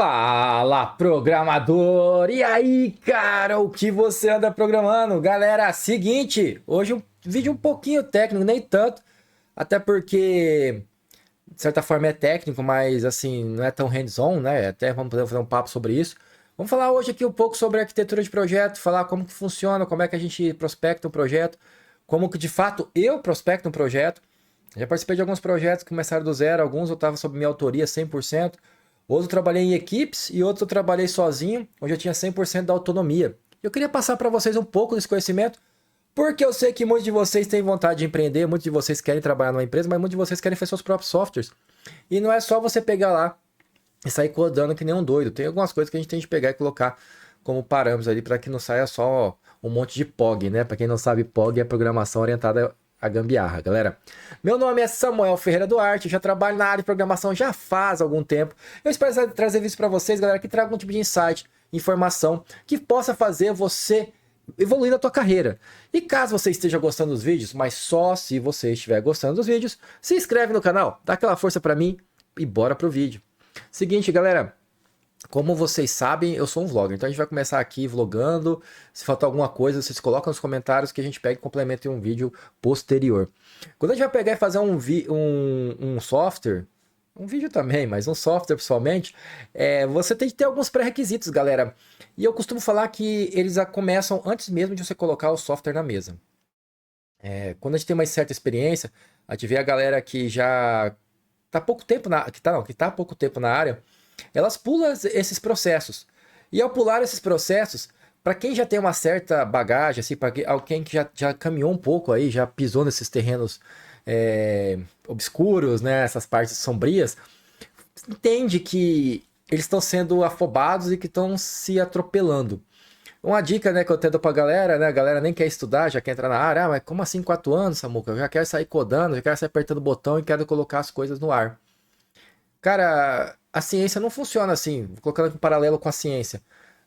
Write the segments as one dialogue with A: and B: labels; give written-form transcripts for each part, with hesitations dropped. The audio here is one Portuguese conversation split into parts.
A: Fala, programador! E aí, cara, o que você anda programando? Galera, seguinte, hoje um vídeo um pouquinho técnico, nem tanto, até porque, de certa forma, é técnico, mas assim, não é tão hands-on, né? Até vamos poder fazer um papo sobre isso. Vamos falar hoje aqui um pouco sobre arquitetura de projeto, falar como que funciona, como é que a gente prospecta um projeto, como que de fato eu prospecto um projeto. Já participei de alguns projetos que começaram do zero, alguns eu estava sob minha autoria 100%, outros eu trabalhei em equipes e outros eu trabalhei sozinho, onde eu tinha 100% da autonomia. Eu queria passar para vocês um pouco desse conhecimento, porque eu sei que muitos de vocês têm vontade de empreender, muitos de vocês querem trabalhar numa empresa, mas muitos de vocês querem fazer seus próprios softwares. E não é só você pegar lá e sair codando que nem um doido. Tem algumas coisas que a gente tem que pegar e colocar como parâmetros ali para que não saia só um monte de POG, né? Para quem não sabe, POG é programação orientada a gambiarra, galera. Meu nome é Samuel Ferreira Duarte, já trabalho na área de programação já faz algum tempo. Eu espero trazer vídeos para vocês, galera, que tragam algum tipo de insight, informação, que possa fazer você evoluir na tua carreira. E caso você esteja gostando dos vídeos, mas só se você estiver gostando dos vídeos, se inscreve no canal, dá aquela força para mim e bora pro vídeo. Seguinte, galera, como vocês sabem, eu sou um vlogger, então a gente vai começar aqui vlogando. Se faltar alguma coisa, vocês colocam nos comentários que a gente pega e complementa em um vídeo posterior. Quando a gente vai pegar e fazer um software, um vídeo também, mas um software pessoalmente, você tem que ter alguns pré-requisitos, galera. E eu costumo falar que eles já começam antes mesmo de você colocar o software na mesa. Quando a gente tem uma certa experiência, a gente vê a galera que já tá há pouco tempo que tá há pouco tempo na área, elas pulam esses processos. E ao pular esses processos, para quem já tem uma certa bagagem, assim, para alguém que já caminhou um pouco aí, já pisou nesses terrenos obscuros, né, essas partes sombrias, entende que eles estão sendo afobados e que estão se atropelando. Uma dica, né, que eu tento pra galera, né, a galera nem quer estudar, já quer entrar na área, mas como assim 4 anos, Samuca? Eu já quero sair codando, já quero sair apertando o botão e quero colocar as coisas no ar. Cara, a ciência não funciona assim, colocando em paralelo com a ciência.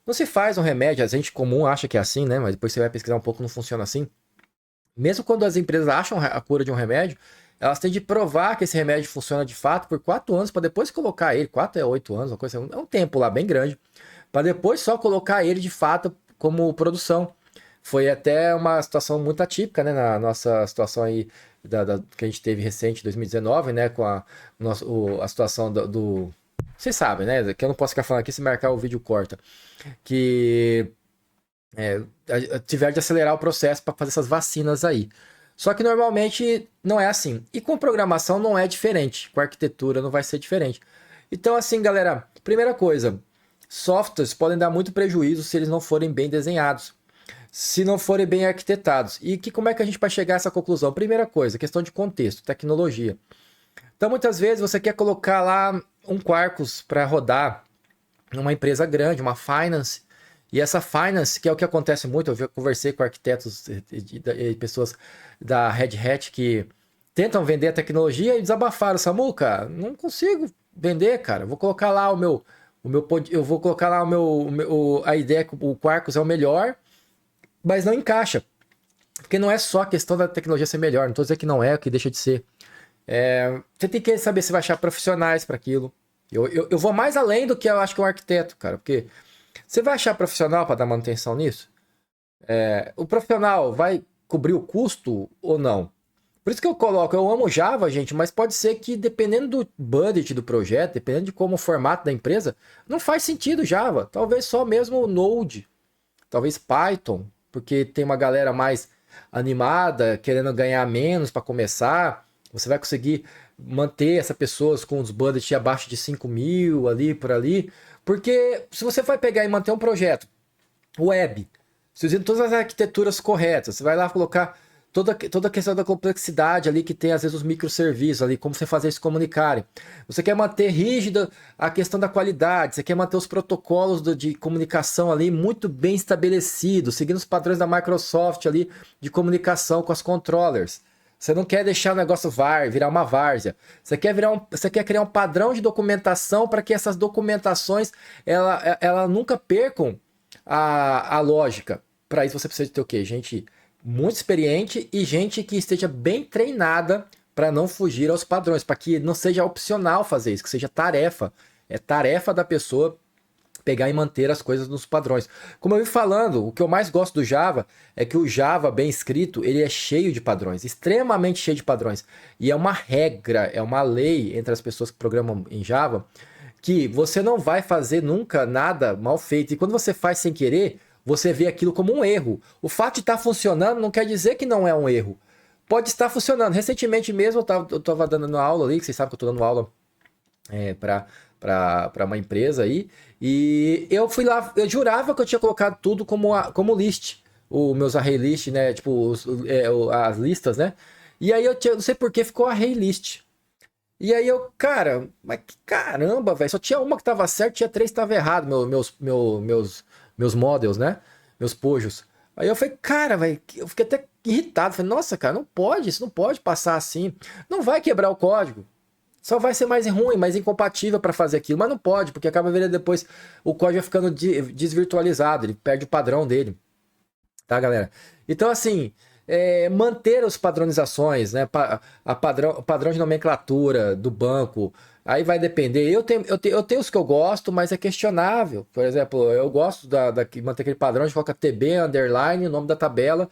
A: Não se faz um remédio, a gente comum acha que é assim, né? Mas depois você vai pesquisar um pouco, não funciona assim. Mesmo quando as empresas acham a cura de um remédio, elas têm de provar que esse remédio funciona de fato por 4 anos, para depois colocar ele, 4 a 8 anos, uma coisa, é um tempo lá bem grande, para depois só colocar ele de fato como produção. Foi até uma situação muito atípica, né, na nossa situação aí que a gente teve recente, 2019, né, com a situação vocês sabem, né, que eu não posso ficar falando aqui, se marcar o vídeo corta, que tiver de acelerar o processo para fazer essas vacinas aí. Só que normalmente não é assim. E com programação não é diferente, com arquitetura não vai ser diferente. Então assim, galera, primeira coisa, softwares podem dar muito prejuízo se eles não forem bem desenhados, se não forem bem arquitetados. E como é que a gente vai chegar a essa conclusão? Primeira coisa, questão de contexto, tecnologia. Então, muitas vezes você quer colocar lá um Quarkus para rodar numa empresa grande, uma finance, e essa finance, que é o que acontece muito, eu conversei com arquitetos e pessoas da Red Hat que tentam vender a tecnologia e desabafaram, Samuca, não consigo vender, cara. Vou colocar lá eu vou colocar lá a ideia que o Quarkus é o melhor, mas não encaixa. Porque não é só a questão da tecnologia ser melhor, não estou dizendo que não é, que deixa de ser. Você tem que saber se vai achar profissionais para aquilo. Eu vou mais além do que eu acho que é um arquiteto, cara, porque você vai achar profissional para dar manutenção nisso? O profissional vai cobrir o custo ou não? Por isso que eu coloco, eu amo Java, gente, mas pode ser que dependendo do budget do projeto, dependendo de como o formato da empresa, não faz sentido Java. Talvez só mesmo o Node, talvez Python, porque tem uma galera mais animada, querendo ganhar menos para começar. Você vai conseguir manter essas pessoas com os budgets abaixo de 5 mil ali, por ali. Porque se você vai pegar e manter um projeto web, se usando todas as arquiteturas corretas, você vai lá colocar toda a questão da complexidade ali que tem às vezes os microserviços ali, como você fazer isso comunicarem. Você quer manter rígida a questão da qualidade, você quer manter os protocolos de comunicação ali muito bem estabelecidos, seguindo os padrões da Microsoft ali de comunicação com as controllers. Você não quer deixar o negócio virar uma várzea. Você quer criar um padrão de documentação para que essas documentações ela nunca percam a lógica. Para isso você precisa de ter o quê? Gente muito experiente e gente que esteja bem treinada para não fugir aos padrões, para que não seja opcional fazer isso, que seja tarefa. É tarefa da pessoa pegar e manter as coisas nos padrões. Como eu vi falando, o que eu mais gosto do Java é que o Java bem escrito, ele é cheio de padrões, extremamente cheio de padrões. E é uma regra, é uma lei entre as pessoas que programam em Java, que você não vai fazer nunca nada mal feito. E quando você faz sem querer, você vê aquilo como um erro. O fato de estar funcionando não quer dizer que não é um erro. Pode estar funcionando. Recentemente mesmo, eu estava dando aula ali, que vocês sabem que eu estou dando aula para uma empresa aí, e eu fui lá, eu jurava que eu tinha colocado tudo como list, os meus array list, né, tipo, as listas, né, e aí não sei por que ficou array list. E aí cara, mas que caramba, velho, só tinha uma que tava certa, tinha três que tava errado, meus models, né, meus pojos. Aí eu falei, cara, velho, eu fiquei até irritado, falei, nossa, cara, não pode, isso não pode passar assim, não vai quebrar o código. Só vai ser mais ruim, mais incompatível para fazer aquilo, mas não pode, porque acaba vendo depois o código vai ficando desvirtualizado, ele perde o padrão dele, tá, galera? Então, assim, manter as padronizações, né? Padrão de nomenclatura do banco, aí vai depender. Eu tenho os que eu gosto, mas é questionável. Por exemplo, eu gosto de manter aquele padrão de colocar TB, underline, o nome da tabela.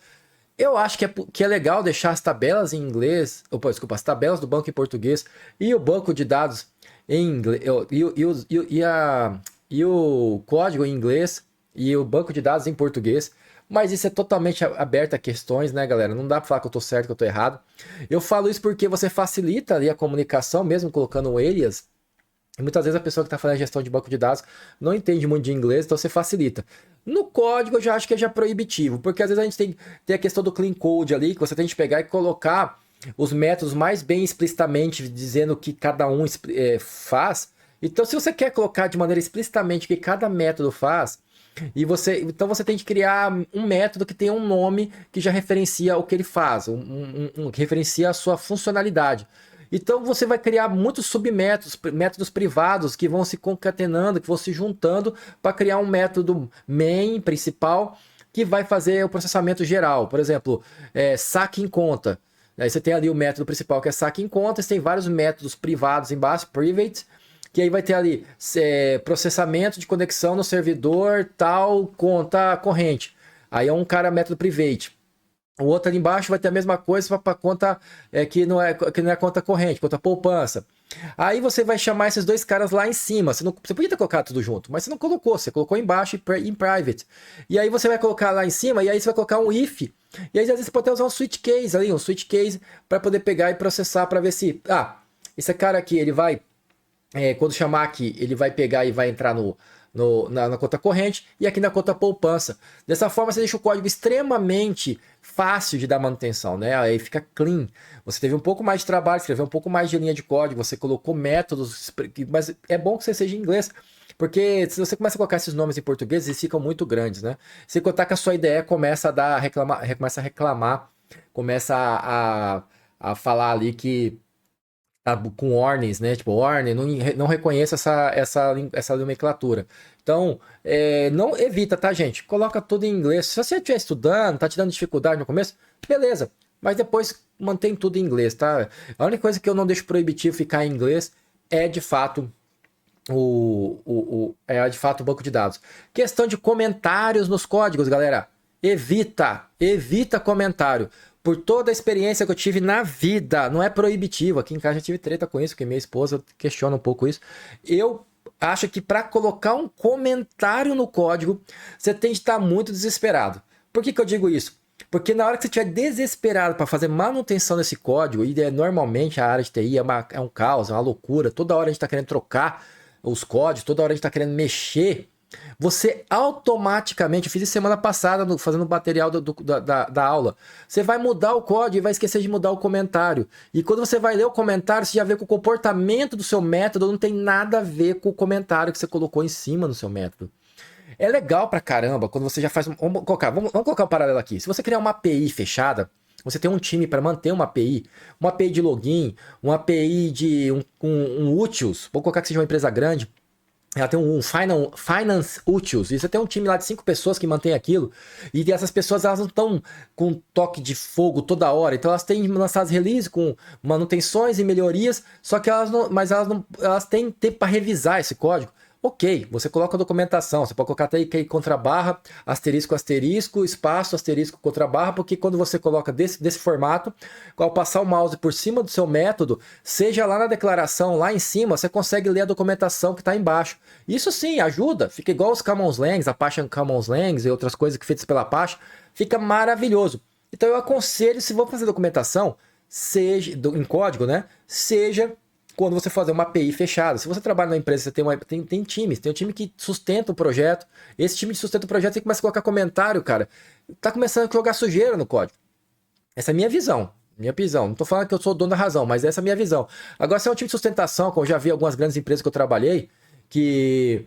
A: Eu acho que é legal deixar as tabelas em inglês, desculpa, as tabelas do banco em português e o banco de dados em inglês, e o código em inglês e o banco de dados em português, mas isso é totalmente aberto a questões, né, galera? Não dá pra falar que eu tô certo, que eu tô errado. Eu falo isso porque você facilita ali a comunicação, mesmo colocando um alias. E muitas vezes a pessoa que está fazendo a gestão de banco de dados não entende muito de inglês, então você facilita. No código eu já acho que é já proibitivo, porque às vezes a gente tem a questão do clean code ali, que você tem que pegar e colocar os métodos mais bem explicitamente, dizendo o que cada um faz. Então se você quer colocar de maneira explicitamente o que cada método faz, então você tem que criar um método que tenha um nome que já referencia o que ele faz, que referencia a sua funcionalidade. Então você vai criar muitos submétodos, métodos privados que vão se concatenando, que vão se juntando para criar um método main principal que vai fazer o processamento geral. Por exemplo, saque em conta. Aí você tem ali o método principal que é saque em conta, você tem vários métodos privados embaixo, private, que aí vai ter ali processamento de conexão no servidor tal conta corrente. Aí é um cara método private. O outro ali embaixo vai ter a mesma coisa para conta que não é conta corrente, conta poupança. Aí você vai chamar esses dois caras lá em cima. Você podia ter colocado tudo junto, mas você não colocou. Você colocou embaixo em private. E aí você vai colocar lá em cima, e aí você vai colocar um if. E aí às vezes você pode até usar um switch case ali, um switch case, para poder pegar e processar para ver se... esse cara aqui, ele vai... quando chamar aqui, ele vai pegar e vai entrar na conta corrente e aqui na conta poupança. Dessa forma você deixa o código extremamente fácil de dar manutenção, né? Aí fica clean. Você teve um pouco mais de trabalho, escreveu um pouco mais de linha de código, você colocou métodos, mas é bom que você seja em inglês, porque se você começa a colocar esses nomes em português, eles ficam muito grandes, né? Se contar que a sua ideia começa a reclamar, começa a falar ali que com warnings, né? Tipo, warning, não reconheço essa nomenclatura. Então, não evita, tá, gente? Coloca tudo em inglês. Se você estiver estudando, tá te dando dificuldade no começo, beleza. Mas depois mantém tudo em inglês, tá? A única coisa que eu não deixo proibitivo ficar em inglês é, de fato, de fato o banco de dados. Questão de comentários nos códigos, galera. Evita comentário. Por toda a experiência que eu tive na vida, não é proibitivo. Aqui em casa eu tive treta com isso, porque minha esposa questiona um pouco isso. Eu acho que para colocar um comentário no código, você tem que estar muito desesperado. Por que eu digo isso? Porque na hora que você estiver desesperado para fazer manutenção desse código, e normalmente a área de TI é um caos, é uma loucura, toda hora a gente está querendo trocar os códigos, toda hora a gente está querendo mexer, você automaticamente, eu fiz isso semana passada fazendo o material da aula, você vai mudar o código e vai esquecer de mudar o comentário. E quando você vai ler o comentário, você já vê que o comportamento do seu método não tem nada a ver com o comentário que você colocou em cima do seu método. É legal pra caramba quando você já faz... Vamos colocar um paralelo aqui. Se você criar uma API fechada, você tem um time para manter uma API de login, uma API de um utils, vou colocar que seja uma empresa grande, ela tem um finance úteis. Isso tem um time lá de 5 pessoas que mantém aquilo. E essas pessoas, elas não estão com toque de fogo toda hora. Então elas têm lançado releases com manutenções e melhorias. Só que elas não, mas elas não, elas têm tempo para revisar esse código. Ok, você coloca a documentação, você pode colocar até aí contra barra, asterisco, asterisco, espaço, asterisco, contra barra, porque quando você coloca desse formato, ao passar o mouse por cima do seu método, seja lá na declaração, lá em cima, você consegue ler a documentação que está embaixo. Isso sim, ajuda, fica igual os Commons Langs, Apache Commons Langs e outras coisas que feitas pela Apache, fica maravilhoso. Então eu aconselho, se for fazer documentação, seja em código, né? Seja quando você fazer uma API fechada. Se você trabalha numa empresa, você tem times, tem um time que sustenta o projeto. Esse time que sustenta o projeto, você começa a colocar comentário, cara. Tá começando a jogar sujeira no código. Essa é a minha visão. Minha visão. Não tô falando que eu sou o dono da razão, mas essa é a minha visão. Agora, se é um time de sustentação, como eu já vi algumas grandes empresas que eu trabalhei, que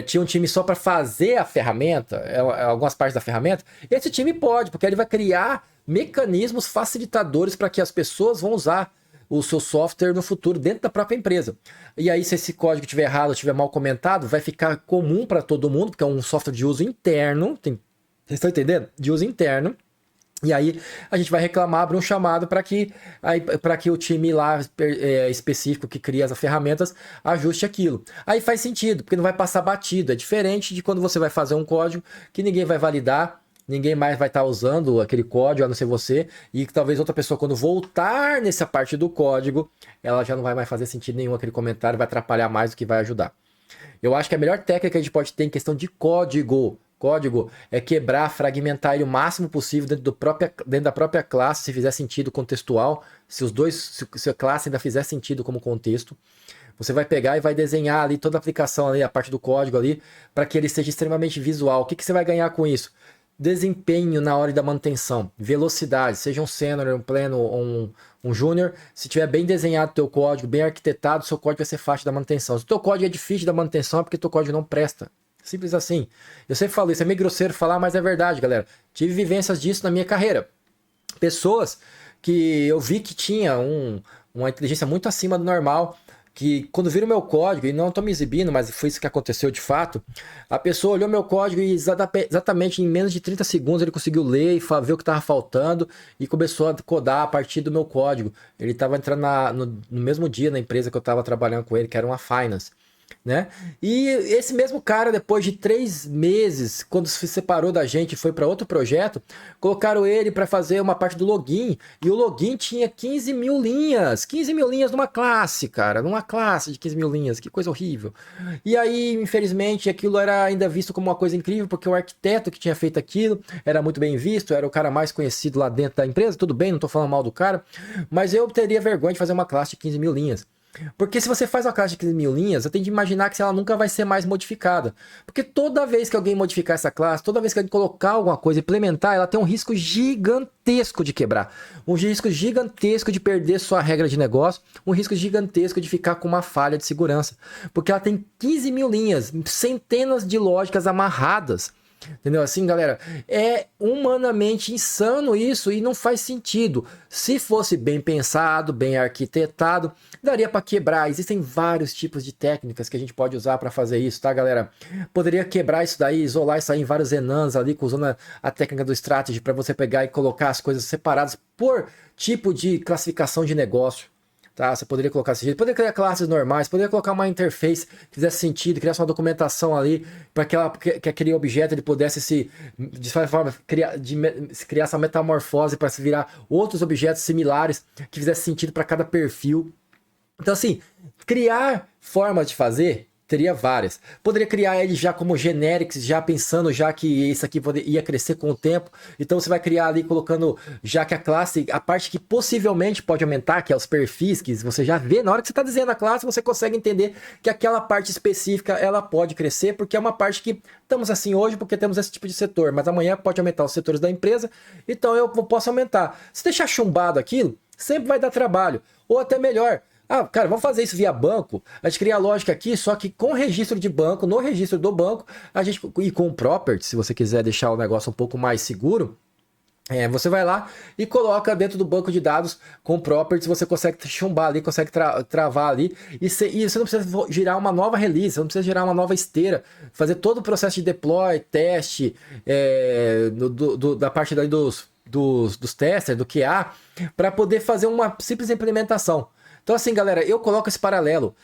A: tinha um time só para fazer a ferramenta, algumas partes da ferramenta, esse time pode, porque ele vai criar mecanismos facilitadores para que as pessoas vão usar o seu software no futuro dentro da própria empresa. E aí, se esse código estiver errado, estiver mal comentado, vai ficar comum para todo mundo, porque é um software de uso interno. Vocês estão entendendo? De uso interno. E aí a gente vai reclamar, abrir um chamado para que o time lá específico que cria as ferramentas ajuste aquilo. Aí faz sentido, porque não vai passar batido. É diferente de quando você vai fazer um código que ninguém vai validar, ninguém mais vai estar usando aquele código, a não ser você, e que talvez outra pessoa, quando voltar nessa parte do código, ela já não vai mais fazer sentido nenhum aquele comentário, vai atrapalhar mais do que vai ajudar. Eu acho que a melhor técnica que a gente pode ter em questão de código é quebrar, fragmentar ele o máximo possível dentro da própria classe, se fizer sentido contextual, se a classe ainda fizer sentido como contexto. Você vai pegar e vai desenhar ali toda a aplicação ali, a parte do código ali, para que ele seja extremamente visual. O que você vai ganhar com isso? Desempenho na hora da manutenção, velocidade, seja um sênior, um pleno ou um júnior. Se tiver bem desenhado o teu código, bem arquitetado, seu código vai ser fácil da manutenção. Se o teu código é difícil da manutenção, é porque o teu código não presta. Simples assim. Eu sempre falo isso, é meio grosseiro falar, mas é verdade, galera. Tive vivências disso na minha carreira. Pessoas que eu vi que tinha uma inteligência muito acima do normal, que quando viram meu código, e não estou me exibindo, mas foi isso que aconteceu de fato, a pessoa olhou meu código e exatamente em menos de 30 segundos ele conseguiu ler e ver o que estava faltando e começou a codar a partir do meu código. Ele estava entrando no mesmo dia na empresa que eu estava trabalhando com ele, que era uma finance. Né? E esse mesmo cara, depois de 3 meses, quando se separou da gente e foi para outro projeto, colocaram ele para fazer uma parte do login, e o login tinha 15 mil linhas, 15 mil linhas numa classe, cara, numa classe de 15 mil linhas, que coisa horrível. E aí, infelizmente, aquilo era ainda visto como uma coisa incrível, porque o arquiteto que tinha feito aquilo era muito bem visto, era o cara mais conhecido lá dentro da empresa, tudo bem, não tô falando mal do cara, mas eu teria vergonha de fazer uma classe de 15 mil linhas. Porque se você faz uma classe de 15 mil linhas, eu tenho de imaginar que ela nunca vai ser mais modificada. Porque toda vez que alguém modificar essa classe, toda vez que alguém colocar alguma coisa, implementar, ela tem um risco gigantesco de quebrar. Um risco gigantesco de perder sua regra de negócio. Um risco gigantesco de ficar com uma falha de segurança. Porque ela tem 15 mil linhas, centenas de lógicas amarradas. Entendeu? Assim, galera, é humanamente insano isso e não faz sentido. Se fosse bem pensado, bem arquitetado, daria para quebrar. Existem vários tipos de técnicas que a gente pode usar para fazer isso, tá, galera? Poderia quebrar isso daí, isolar isso aí em vários enans ali, usando a técnica do strategy para você pegar e colocar as coisas separadas por tipo de classificação de negócio. Tá? Você poderia colocar desse jeito, poderia criar classes normais, poderia colocar uma interface que fizesse sentido, criasse uma documentação ali para que aquele objeto ele pudesse de certa forma criar essa metamorfose para se virar outros objetos similares que fizesse sentido para cada perfil. Então assim, criar formas de fazer teria várias. Poderia criar ele já como generics, já pensando já que isso aqui ia crescer com o tempo. Então você vai criar ali colocando já que a classe, a parte que possivelmente pode aumentar, que é os perfis, que você já vê na hora que você está dizendo a classe, você consegue entender que aquela parte específica ela pode crescer, porque é uma parte que estamos assim hoje porque temos esse tipo de setor, mas amanhã pode aumentar os setores da empresa, então eu posso aumentar. Se deixar chumbado aquilo, sempre vai dar trabalho. Ou até melhor, cara, vamos fazer isso via banco. A gente cria a lógica aqui, só que com registro de banco, no registro do banco, e com o property, se você quiser deixar o negócio um pouco mais seguro, Você vai lá e coloca dentro do banco de dados com properties, você consegue chumbar ali, consegue travar ali, e você não precisa girar uma nova release, você não precisa gerar uma nova esteira, fazer todo o processo de deploy, teste, da parte daí dos testers, do QA, para poder fazer uma simples implementação. Então assim, galera, eu coloco esse paralelo.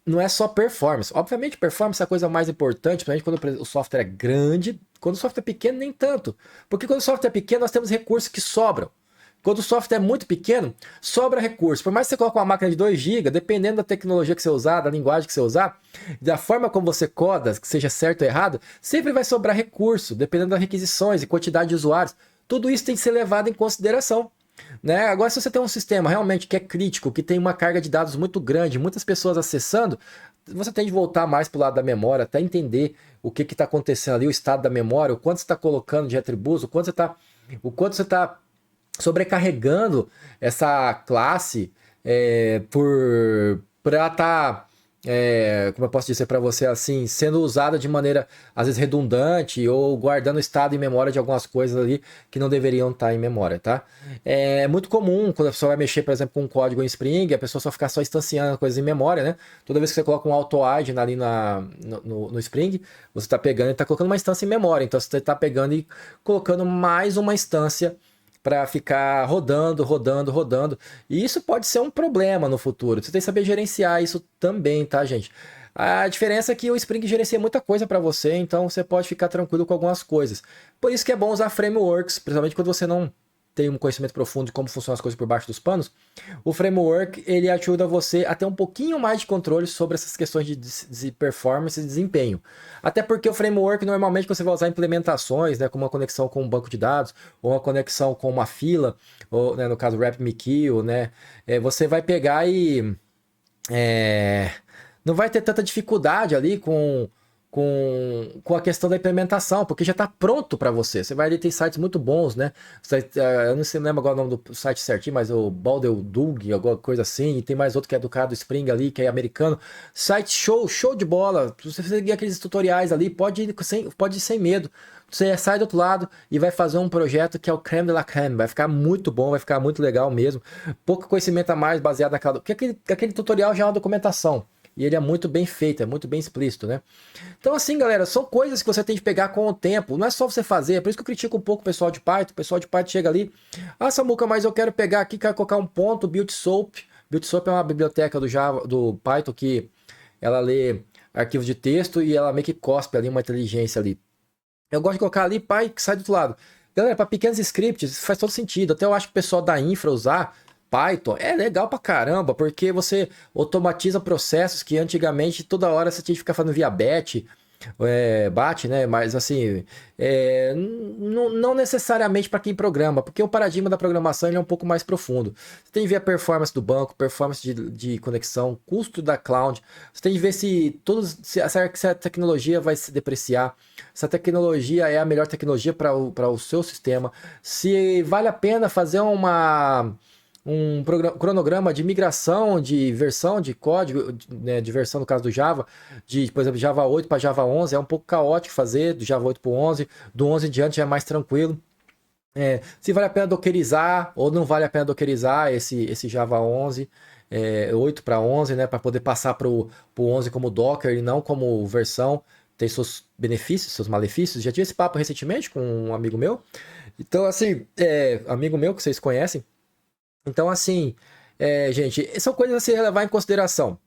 A: Não é só performance. Obviamente, performance é a coisa mais importante, principalmente quando o software é grande. Quando o software é pequeno, nem tanto. Porque quando o software é pequeno, nós temos recursos que sobram. Quando o software é muito pequeno, sobra recurso. Por mais que você coloque uma máquina de 2 GB, dependendo da tecnologia que você usar, da linguagem que você usar, da forma como você coda, que seja certo ou errado, sempre vai sobrar recurso, dependendo das requisições e quantidade de usuários. Tudo isso tem que ser levado em consideração. Né? Agora, se você tem um sistema realmente que é crítico, que tem uma carga de dados muito grande, muitas pessoas acessando, você tem de voltar mais para o lado da memória, até entender o que está acontecendo ali, o estado da memória, o quanto você está colocando de atributos, o quanto você está sobrecarregando essa classe para estar, como eu posso dizer para você assim, sendo usada de maneira às vezes redundante ou guardando estado em memória de algumas coisas ali que não deveriam estar em memória, tá? É muito comum quando a pessoa vai mexer, por exemplo, com um código em Spring, a pessoa só ficar só instanciando coisas em memória, né? Toda vez que você coloca um auto-hide ali no Spring, você está pegando e está colocando uma instância em memória, então você está pegando e colocando mais uma instância para ficar rodando, rodando, rodando. E isso pode ser um problema no futuro. Você tem que saber gerenciar isso também, tá, gente? A diferença é que o Spring gerencia muita coisa para você, então você pode ficar tranquilo com algumas coisas. Por isso que é bom usar frameworks, principalmente quando você não tem um conhecimento profundo de como funcionam as coisas por baixo dos panos. O framework, ele ajuda você a ter um pouquinho mais de controle sobre essas questões de performance e desempenho. Até porque o framework, normalmente, você vai usar implementações, né, como uma conexão com um banco de dados, ou uma conexão com uma fila, ou, né, no caso, RabbitMQ, né, você vai pegar e não vai ter tanta dificuldade ali com a questão da implementação, porque já está pronto para você. Você vai ali, tem sites muito bons, né? Eu não sei, não lembro agora o nome do site certinho, mas o Balderdoug, alguma coisa assim, e tem mais outro que é do cara do Spring ali, que é americano. Site show de bola. Se você seguir aqueles tutoriais ali, pode ir sem medo. Você sai do outro lado e vai fazer um projeto que é o creme de la creme. Vai ficar muito bom, vai ficar muito legal mesmo. Pouco conhecimento a mais baseado naquela. Porque aquele tutorial já é uma documentação. E ele é muito bem feito, é muito bem explícito, né? Então, assim, galera, são coisas que você tem de pegar com o tempo. Não é só você fazer. É por isso que eu critico um pouco o pessoal de Python. O pessoal de Python chega ali. Ah, Samuca, mas eu quero pegar aqui, quero colocar um ponto, build-soap. Build-soap é uma biblioteca do Java, do Python que ela lê arquivos de texto e ela meio que cospe ali uma inteligência ali. Eu gosto de colocar ali, pai, que sai do outro lado. Galera, para pequenos scripts, faz todo sentido. Até eu acho que o pessoal da infra usar Python é legal pra caramba, porque você automatiza processos que antigamente toda hora você tinha que ficar fazendo via batch, né? Mas assim, não necessariamente para quem programa, porque o paradigma da programação ele é um pouco mais profundo. Você tem que ver a performance do banco, performance de conexão, custo da cloud. Você tem que ver se essa tecnologia vai se depreciar, se a tecnologia é a melhor tecnologia para o seu sistema, se vale a pena fazer um cronograma de migração de versão de código, né, de versão no caso do Java, por exemplo, Java 8 para Java 11, é um pouco caótico fazer, do Java 8 para o 11, do 11 em diante já é mais tranquilo. Se vale a pena dockerizar ou não vale a pena dockerizar esse Java 11, 8 para 11, né, para poder passar para o 11 como Docker e não como versão, tem seus benefícios, seus malefícios. Já tive esse papo recentemente com um amigo meu. Então, assim, amigo meu que vocês conhecem. Então, assim, gente, são coisas a se levar em consideração.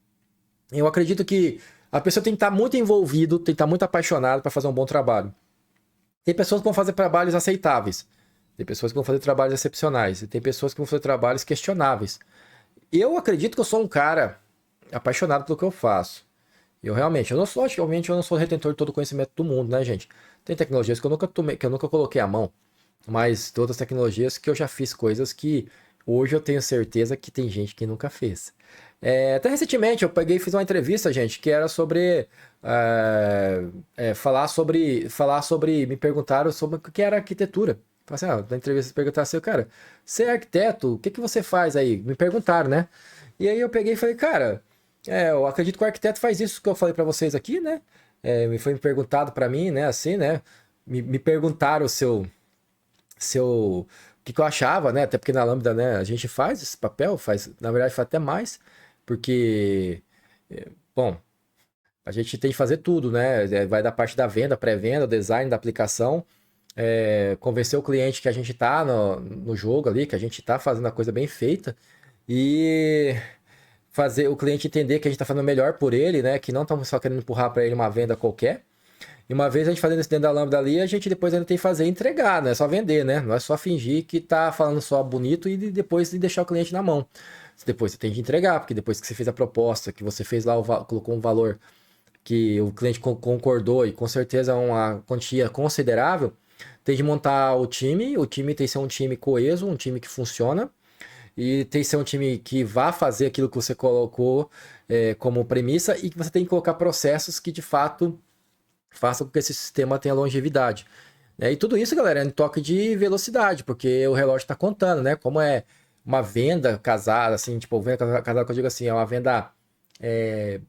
A: Eu acredito que a pessoa tem que estar muito envolvido, tem que estar muito apaixonado para fazer um bom trabalho. Tem pessoas que vão fazer trabalhos aceitáveis, tem pessoas que vão fazer trabalhos excepcionais, e tem pessoas que vão fazer trabalhos questionáveis. Eu acredito que eu sou um cara apaixonado pelo que eu faço. Eu não sou retentor de todo o conhecimento do mundo, né, gente? Tem tecnologias que eu nunca coloquei a mão, mas todas as tecnologias que eu já fiz coisas que hoje eu tenho certeza que tem gente que nunca fez. Até recentemente eu peguei e fiz uma entrevista, gente, que era sobre falar sobre. Me perguntaram sobre o que era arquitetura. Falei assim, na entrevista perguntaram assim, cara, você é arquiteto? O que você faz aí? Me perguntaram, né? E aí eu peguei e falei, cara, eu acredito que o arquiteto faz isso que eu falei para vocês aqui, né? Me perguntado para mim, né? Assim, né? Me perguntaram se eu que eu achava, né? Até porque na Lambda, né, a gente faz esse papel, faz, na verdade, faz até mais, porque, bom, a gente tem que fazer tudo, né? Vai da parte da venda, pré-venda, design da aplicação, convencer o cliente que a gente tá no jogo ali, que a gente tá fazendo a coisa bem feita e fazer o cliente entender que a gente tá fazendo o melhor por ele, né? Que não estamos só querendo empurrar para ele uma venda qualquer. E uma vez a gente fazendo isso dentro da Lambda ali, a gente depois ainda tem que fazer e entregar, não é só vender, né? Não é só fingir que tá falando só bonito e depois de deixar o cliente na mão. Depois você tem que entregar, porque depois que você fez a proposta, que você fez lá, colocou um valor que o cliente concordou e com certeza é uma quantia considerável, tem de montar o time tem que ser um time coeso, um time que funciona, e tem que ser um time que vá fazer aquilo que você colocou como premissa e que você tem que colocar processos que de fato façam com que esse sistema tenha longevidade. E tudo isso, galera, é em toque de velocidade, porque o relógio está contando, né? Como é uma venda casada, assim, tipo, venda casada que eu digo assim, é uma venda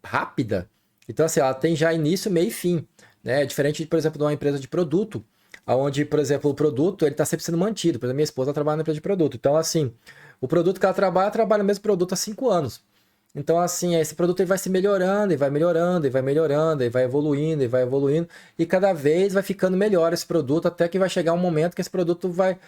A: rápida. Então, assim, ela tem já início, meio e fim, né? Diferente, por exemplo, de uma empresa de produto, onde, por exemplo, o produto ele está sempre sendo mantido. Por exemplo, minha esposa trabalha na empresa de produto. Então, assim, o produto que ela trabalha o mesmo produto há 5 anos. Então, assim, esse produto ele vai se melhorando, e vai melhorando, e vai melhorando, e vai evoluindo, e vai evoluindo, e cada vez vai ficando melhor esse produto, até que vai chegar um momento que esse produto vai.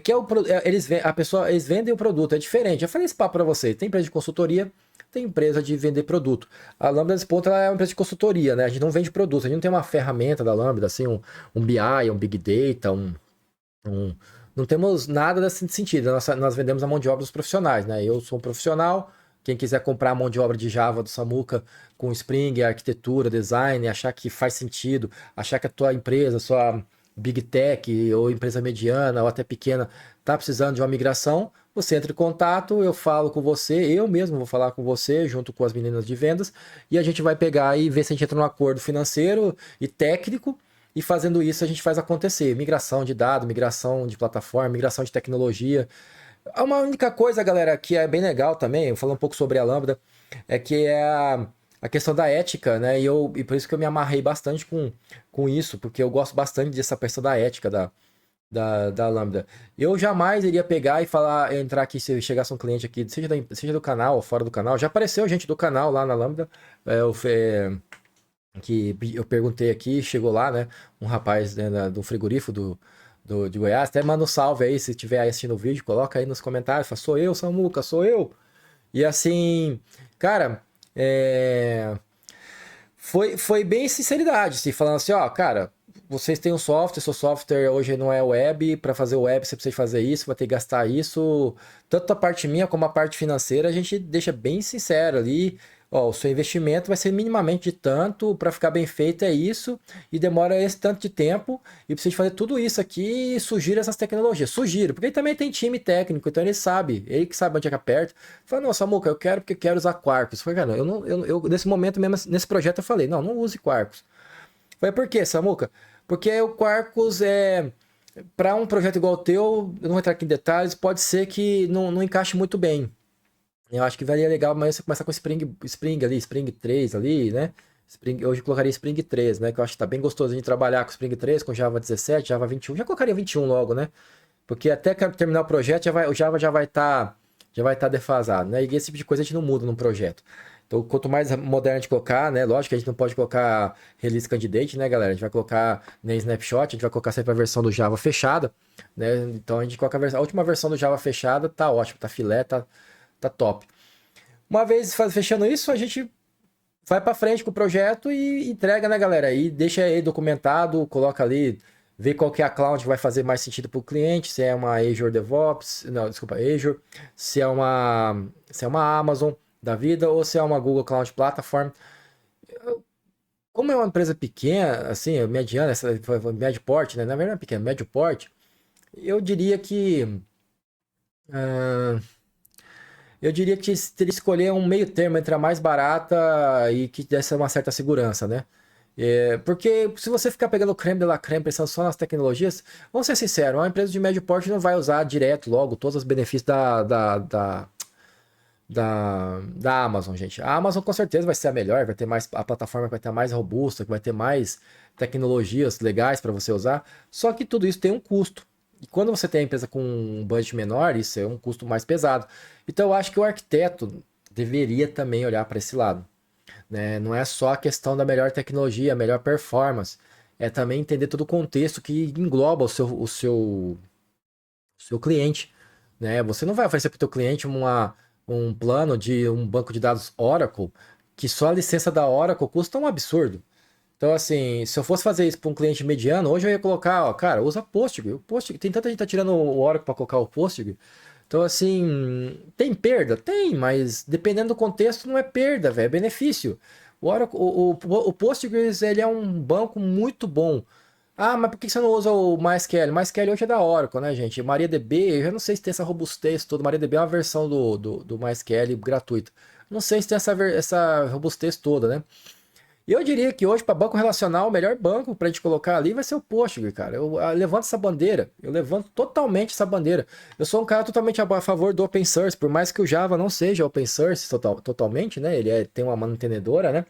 A: Que é o, eles vendem o produto, é diferente. Eu falei esse papo para você. Tem empresa de consultoria, tem empresa de vender produto. A Lambda, nesse ponto, ela é uma empresa de consultoria, né? A gente não vende produto, a gente não tem uma ferramenta da Lambda, assim, um BI, um Big Data, não temos nada nesse sentido. Nós vendemos a mão de obra dos profissionais, né? Eu sou um profissional. Quem quiser comprar a mão de obra de Java do Samuca com Spring, arquitetura, design, achar que faz sentido, achar que a tua empresa, sua Big Tech ou empresa mediana ou até pequena está precisando de uma migração, você entra em contato, eu falo com você, eu mesmo vou falar com você junto com as meninas de vendas e a gente vai pegar e ver se a gente entra num acordo financeiro e técnico e fazendo isso a gente faz acontecer. Migração de dados, migração de plataforma, migração de tecnologia. Uma única coisa, galera, que é bem legal também, eu falo um pouco sobre a Lambda, é que é a questão da ética, né? E por isso que eu me amarrei bastante com isso, porque eu gosto bastante dessa questão da ética da Lambda. Eu jamais iria pegar e falar, entrar aqui, se chegasse um cliente aqui, seja do canal ou fora do canal, já apareceu gente do canal lá na Lambda, que eu perguntei aqui, chegou lá, né? Um rapaz, né, do frigorífico de Goiás, até manda um salve aí, se estiver assistindo o vídeo, coloca aí nos comentários, fala, sou eu, Samuca, sou eu. E assim, cara, foi bem sinceridade, assim, falando assim, ó, cara, vocês têm um software, seu software hoje não é web, para fazer web você precisa fazer isso, vai ter que gastar isso, tanto a parte minha como a parte financeira, a gente deixa bem sincero ali, ó, o seu investimento vai ser minimamente de tanto, para ficar bem feito é isso, e demora esse tanto de tempo, e precisa fazer tudo isso aqui e sugiro essas tecnologias. Sugiro, porque ele também tem time técnico, então ele que sabe onde é que aperta. Fala, não, Samuca, eu quero porque eu quero usar Quarkus. Eu falei, cara, nesse momento mesmo, nesse projeto eu falei, não use Quarkus. Eu falei, por quê, Samuca? Porque o Quarkus para um projeto igual o teu, eu não vou entrar aqui em detalhes, pode ser que não encaixe muito bem. Eu acho que valia legal, mas você começar com Spring ali, Spring 3 ali, né? Hoje eu colocaria Spring 3, né? Que eu acho que tá bem gostoso de trabalhar com Spring 3, com Java 17, Java 21. Já colocaria 21 logo, né? Porque até terminar o projeto, o Java já vai tá defasado, né? E esse tipo de coisa a gente não muda num projeto. Então, quanto mais moderno a gente colocar, né? Lógico que a gente não pode colocar release candidate, né, galera? A gente vai colocar nem snapshot, a gente vai colocar sempre a versão do Java fechada, né? Então a gente coloca a última versão do Java fechada, tá ótimo, tá filé, tá top. Uma vez fechando isso, a gente vai para frente com o projeto e entrega, né, galera? E deixa aí documentado, coloca ali, vê qual que é a cloud que vai fazer mais sentido para o cliente, se é uma Azure DevOps, não, desculpa, Azure, se é uma Amazon da vida ou se é uma Google Cloud Platform. Como é uma empresa pequena, assim, mediana, médio porte, né? Na verdade, não é pequena, médio porte, eu diria que eu diria que teria que escolher um meio termo entre a mais barata e que desse uma certa segurança, né? Porque se você ficar pegando o creme de la creme, pensando só nas tecnologias, vamos ser sinceros, uma empresa de médio porte não vai usar direto logo todos os benefícios da Amazon, gente. A Amazon com certeza vai ser a melhor, vai ter mais, a plataforma vai estar mais robusta, vai ter mais tecnologias legais para você usar, só que tudo isso tem um custo. E quando você tem a empresa com um budget menor, isso é um custo mais pesado. Então eu acho que o arquiteto deveria também olhar para esse lado, né? Não é só a questão da melhor tecnologia, melhor performance, é também entender todo o contexto que engloba o seu cliente, né? Você não vai oferecer para o teu cliente um plano de um banco de dados Oracle, que só a licença da Oracle custa um absurdo. Então, assim, se eu fosse fazer isso para um cliente mediano, hoje eu ia colocar, ó, cara, usa Postgre. O Postgre, tem tanta gente que tá tirando o Oracle para colocar o Postgre. Então, assim, tem perda? Tem, mas dependendo do contexto, não é perda, velho, é benefício. O Oracle, o Postgres, ele é um banco muito bom. Ah, mas por que você não usa o MySQL? MySQL hoje é da Oracle, né, gente? MariaDB, eu já não sei se tem essa robustez toda. MariaDB é uma versão do MySQL gratuita. Não sei se tem essa robustez toda, né? E eu diria que hoje, para banco relacional, o melhor banco para a gente colocar ali vai ser o Postgre, cara. Eu levanto essa bandeira, eu levanto totalmente essa bandeira. Eu sou um cara totalmente a favor do open source, por mais que o Java não seja open source totalmente, né? Ele tem uma mantenedora, né?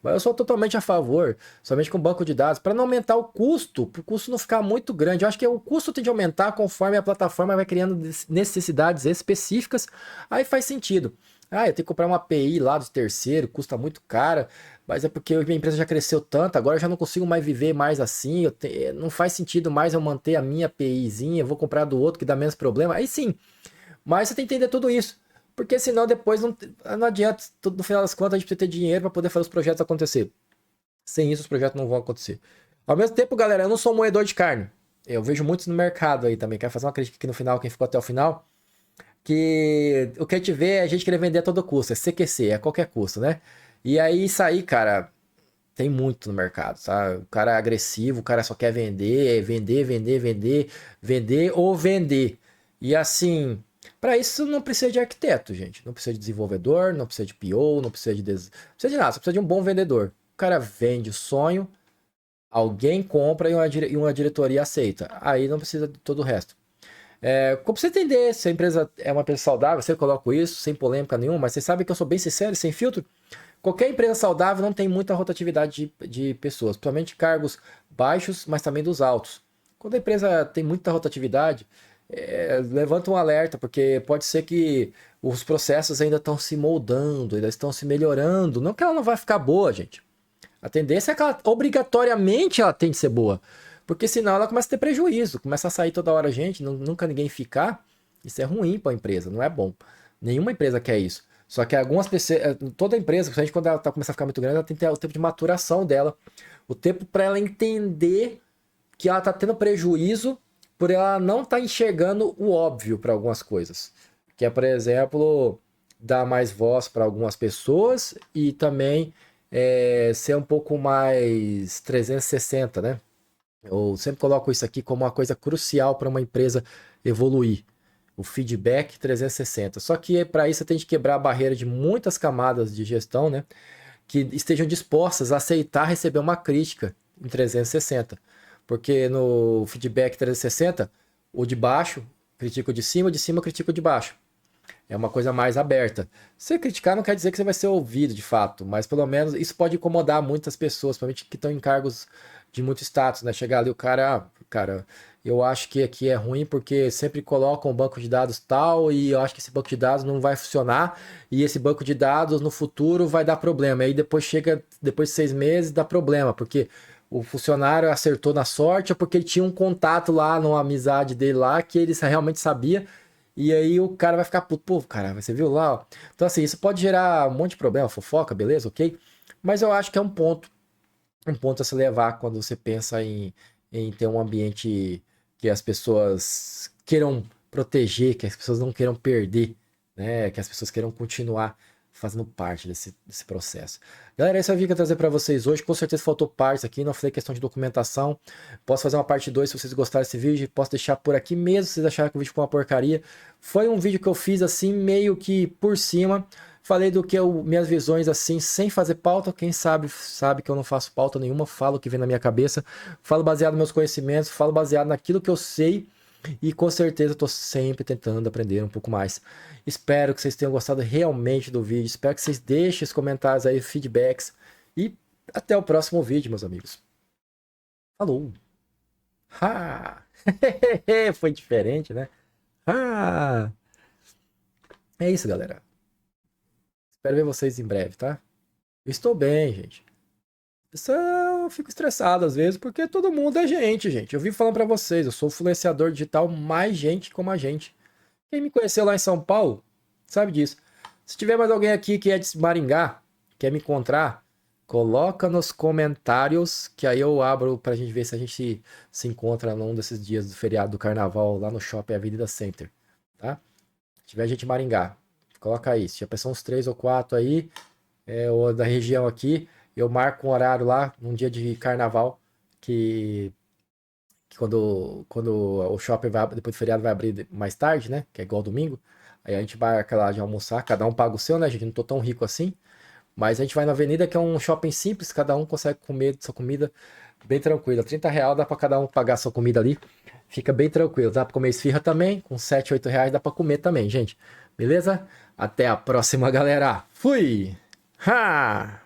A: Mas eu sou totalmente a favor, somente com banco de dados, para não aumentar o custo, para o custo não ficar muito grande. Eu acho que o custo tem de aumentar conforme a plataforma vai criando necessidades específicas, aí faz sentido. Ah, eu tenho que comprar uma API lá do terceiro, custa muito cara, mas é porque minha empresa já cresceu tanto, agora eu já não consigo mais viver mais assim, não faz sentido mais eu manter a minha APIzinha, eu vou comprar do outro que dá menos problema. Aí sim, mas você tem que entender tudo isso. Porque senão depois não adianta, no final das contas, a gente precisa ter dinheiro para poder fazer os projetos acontecer. Sem isso, os projetos não vão acontecer. Ao mesmo tempo, galera, eu não sou moedor de carne. Eu vejo muitos no mercado aí também. Quero fazer uma crítica aqui no final, quem ficou até o final. Que o que a gente vê é a gente querer vender a todo custo. É CQC, é a qualquer custo, né? E aí, isso aí, cara, tem muito no mercado, tá? O cara é agressivo, o cara só quer vender, vender, vender, vender, vender ou vender. E assim, para isso não precisa de arquiteto, gente. Não precisa de desenvolvedor, não precisa de PO, não precisa não precisa de nada, só precisa de um bom vendedor. O cara vende o sonho, alguém compra e uma diretoria aceita. Aí não precisa de todo o resto. Como você entender se a empresa é uma empresa saudável, você coloca isso sem polêmica nenhuma, mas você sabe que eu sou bem sincero, sem filtro. Qualquer empresa saudável não tem muita rotatividade de pessoas, principalmente cargos baixos, mas também dos altos. Quando a empresa tem muita rotatividade, levanta um alerta, porque pode ser que os processos ainda estão se moldando, ainda estão se melhorando. Não que ela não vai ficar boa, gente. A tendência é que ela, obrigatoriamente ela tem de ser boa, porque senão ela começa a ter prejuízo, começa a sair toda hora gente, nunca ninguém ficar. Isso é ruim para a empresa, não é bom. Nenhuma empresa quer isso. Só que algumas pessoas, toda empresa, principalmente quando ela começa a ficar muito grande, ela tem que ter o tempo de maturação dela, o tempo para ela entender que ela está tendo prejuízo por ela não estar enxergando o óbvio para algumas coisas. Que é, por exemplo, dar mais voz para algumas pessoas e também ser um pouco mais 360, né? Eu sempre coloco isso aqui como uma coisa crucial para uma empresa evoluir. O feedback 360. Só que para isso você tem que quebrar a barreira de muitas camadas de gestão, né? Que estejam dispostas a aceitar receber uma crítica em 360. Porque no feedback 360, o de baixo critica o de cima critica o de baixo. É uma coisa mais aberta. Se criticar não quer dizer que você vai ser ouvido de fato, mas pelo menos isso pode incomodar muitas pessoas, principalmente que estão em cargos de muito status, né? Chegar ali o cara, cara, eu acho que aqui é ruim porque sempre colocam um banco de dados tal e eu acho que esse banco de dados não vai funcionar e esse banco de dados no futuro vai dar problema. E aí depois chega, depois de 6 meses, dá problema, porque o funcionário acertou na sorte ou porque ele tinha um contato lá, numa amizade dele lá, que ele realmente sabia. E aí o cara vai ficar puto, pô, cara, você viu lá, ó. Então, assim, isso pode gerar um monte de problema, fofoca, beleza, ok? Mas eu acho que é um ponto a se levar quando você pensa em ter um ambiente que as pessoas queiram proteger, que as pessoas não queiram perder, né? Que as pessoas queiram continuar fazendo parte desse processo. Galera, esse é o vídeo que eu trazer para vocês hoje. Com certeza faltou partes aqui, não falei questão de documentação. Posso fazer uma parte 2 se vocês gostaram desse vídeo. Posso deixar por aqui mesmo se vocês acharem que o vídeo ficou uma porcaria. Foi um vídeo que eu fiz assim, meio que por cima. Falei do que minhas visões assim, sem fazer pauta. Quem sabe que eu não faço pauta nenhuma. Falo o que vem na minha cabeça. Falo baseado nos meus conhecimentos. Falo baseado naquilo que eu sei. E com certeza eu tô sempre tentando aprender um pouco mais. Espero que vocês tenham gostado realmente do vídeo. Espero que vocês deixem os comentários aí, feedbacks. E até o próximo vídeo, meus amigos. Falou! Ha! Foi diferente, né? Ah! É isso, galera. Espero ver vocês em breve, tá? Eu estou bem, gente. Eu fico estressado às vezes porque todo mundo é gente, gente. Eu vim falando pra vocês, eu sou influenciador digital mais gente como a gente. Quem me conheceu lá em São Paulo sabe disso. Se tiver mais alguém aqui que é de Maringá, quer me encontrar, coloca nos comentários que aí eu abro pra gente ver se a gente se encontra num desses dias do feriado do carnaval lá no Shopping Avenida Center, tá? Se tiver gente de Maringá, coloca aí. Se já pensou uns 3 ou 4 aí, ou da região aqui, eu marco um horário lá, num dia de carnaval, que quando o shopping vai, depois do feriado vai abrir mais tarde, né? Que é igual domingo. Aí a gente marca lá de almoçar, cada um paga o seu, né, gente? Não tô tão rico assim. Mas a gente vai na avenida, que é um shopping simples, cada um consegue comer sua comida bem tranquila. R$ 30 dá pra cada um pagar sua comida ali. Fica bem tranquilo. Dá pra comer esfirra também, com 7, R$ 8 dá pra comer também, gente. Beleza? Até a próxima, galera. Fui! Ha!